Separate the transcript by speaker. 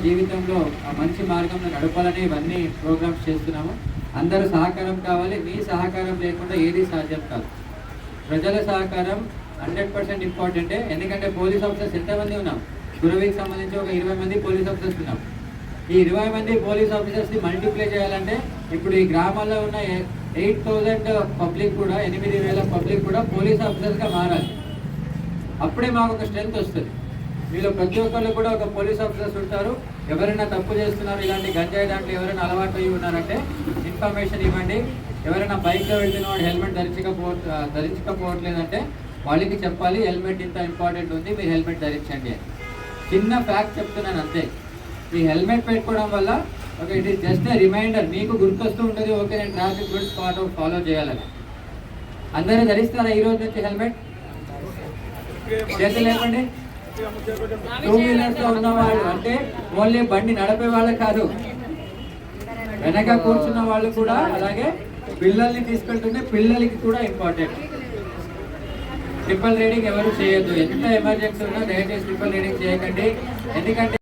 Speaker 1: జీవితంలో మంచి మార్గంలో నడపాలని ఇవన్నీ ప్రోగ్రామ్స్ చేస్తున్నాము. అందరూ సహకారం కావాలి. మీ సహకారం లేకుండా ఏది సాధ్యం కాదు. ప్రజల సహకారం 100% ఇంపార్టెంటే. ఎందుకంటే పోలీస్ ఆఫీసర్స్ ఎంతమంది ఉన్నాం? గురవికి సంబంధించి ఒక 20 మంది పోలీస్ ఆఫీసర్స్ ఉన్నాం. ఈ 20 మంది పోలీస్ ఆఫీసర్స్ని మల్టిప్లై చేయాలంటే ఇప్పుడు ఈ గ్రామాల్లో ఉన్న 8,000 పబ్లిక్ కూడా 8,000 పబ్లిక్ కూడా పోలీస్ ఆఫీసర్స్గా మారాలి. అప్పుడే మాకు ఒక స్ట్రెంత్ వస్తుంది. మీలో ప్రతి ఒక్కళ్ళు కూడా ఒక పోలీస్ ఆఫీసర్స్ ఉంటారు. ఎవరైనా తప్పు చేస్తున్నారు, ఇలాంటి గంజాయి దాంట్లో ఎవరైనా అలవాటు అయ్యి ఉన్నారంటే ఇన్ఫర్మేషన్ ఇవ్వండి. ఎవరైనా బైక్లో వెళ్తున్న వాడు హెల్మెట్ ధరించకపోవట్లేదంటే వాళ్ళకి చెప్పాలి, హెల్మెట్ ఇంత ఇంపార్టెంట్ ఉంది, మీరు హెల్మెట్ ధరించండి అని. చిన్న ఫ్యాక్ట్ చెప్తున్నాను అంతే. ఈ హెల్మెట్ పెట్టుకోవడం వల్ల it is just a reminder, మీకు గుర్తొస్తూ ఉంటుంది, ఓకే నేను ట్రాఫిక్ రూల్స్ ఫాలో చేయాలని. అందరూ ధరిస్తారా ఈ రోజు నుంచి హెల్మెట్? చేతులు లేకండి. 2 వీలర్స్ లో ఉన్న వాళ్ళు అంటే ఓన్లీ బండి నడిపే వాళ్ళు కాదు, వెనక కూర్చున్న వాళ్ళు కూడా, అలాగే పిల్లల్ని తీసుకెళ్తుంటే పిల్లలకి కూడా ఇంపార్టెంట్. ట్రిపుల్ రీడింగ్ ఎవరు చేయొద్దు. ఎంత ఎమర్జెన్సీ ఉన్నా దయచేసి ట్రిపుల్ రీడింగ్ చేయకండి. ఎందుకంటే